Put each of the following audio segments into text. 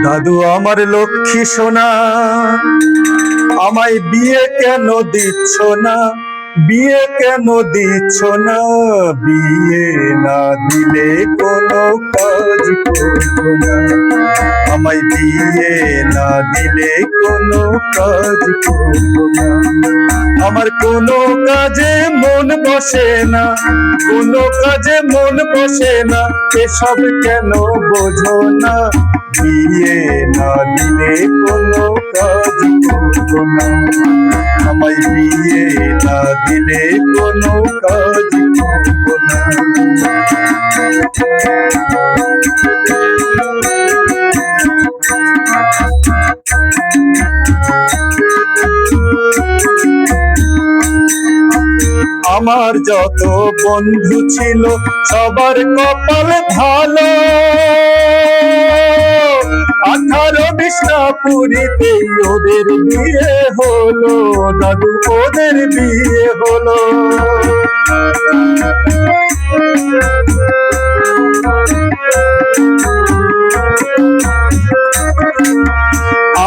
দাদু আমার লক্ষ্মী সোনা, আমায় বিয়ে কেন দিচ্ছ না? বিয়ে কেন দিচ্ছ না? বিয়ে না দিলে কোনো কাজ করবো না। আমায় বিয়ে না দিলে কোনো কাজ করবো না। আমার কোনো কাজে মন বসে না, কোনো কাজে মন বসে না। এসব কেন বোঝো না? বিয়ে না দিলে কোনো কাজ করবো না। আমায় বিয়ে না দিলে কোনো কাজ করবো না। আমার যত বন্ধু ছিল সবার কপাল ভালো, 18-20টা পুরীতে ওদের বিয়ে হলো। দাদু ওদের বিয়ে হলো।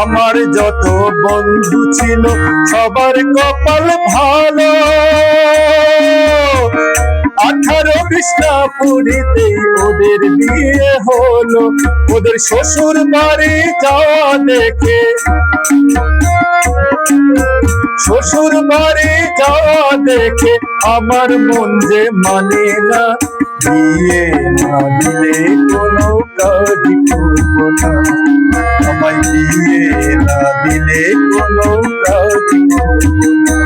আমার যত বন্ধু ছিল সবার কপাল ভালো, 18-20টা পুরীতে ওদের বিয়ে হলো। ওদের শ্বশুর বাড়ি যাওয়া দেখে, শ্বশুর বাড়ি যাওয়া দেখে আমার মন যে মানে না। বিয়ে না দিলে কোনো কাজ করবো না। আমায় বিয়ে না দিলে কোনো কাজ করবো না।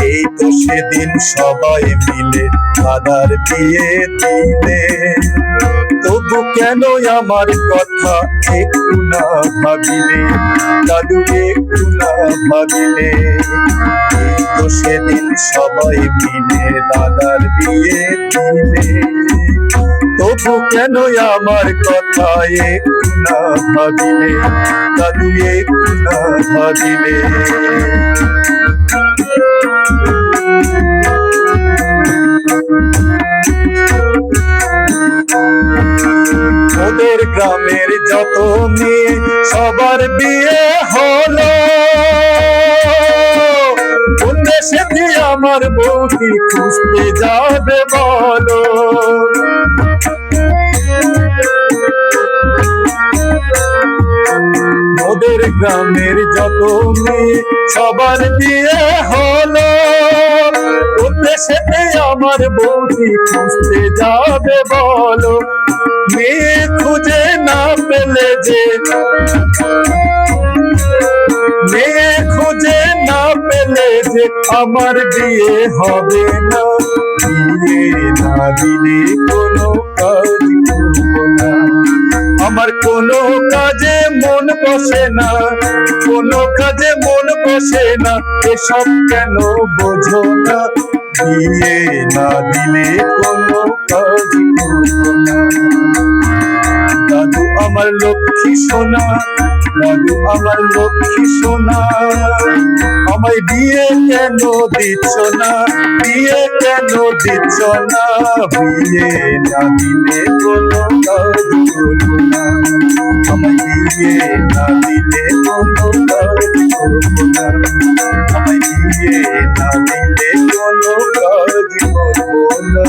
এই তো সেদিন সবাই মিলে দাদার বিয়ে দিলে, তবু কেন আমার কথা একটু না ভাবিলে? দাদু একটু না ভাবিলে? এই তো সেদিন সবাই মিলে দাদার বিয়ে দিলে, তবু কেন আমার কথা একটু না ভাবিলে? দাদু একটু না ভাবিলে? ওদের গ্রামের যত মেয়ে সবার বিয়ে হলো। কোন দেশে দিয়ে আমার বউকে খুঁজতে যাবে বলো? ওদের গ্রামের যত মেয়ে সবার বিয়ে হলো। কোন দেশেতে আমার বউকে খুঁজতে যাবে বলো? মেয়ে খুঁজে না পেলে যে, মেয়ে খুঁজে না পেলে যে আমার বিয়ে হবে না। বিয়ে না দিলে কোনো কাজ করবো না। আমার কোনো কাজে মন বসে না, কোনো কাজে মন বসে না। এসব কেন বোঝো না? বিয়ে না দিলে কোনো কাজ করবো না। দাদু আমার লক্ষ্মী সোনা, দাদু আমার লক্ষ্মী সোনা, আমায় বিয়ে কেন দিচ্ছ না? বিয়ে কেন দিচ্ছ না? বিয়ে না দিলে কোনো কাজ করবো না। আমায় বিয়ে না দিলে কোনো কাজ করবো না। আমায় বিয়ে না দিলে কোনো কাজ করবো না।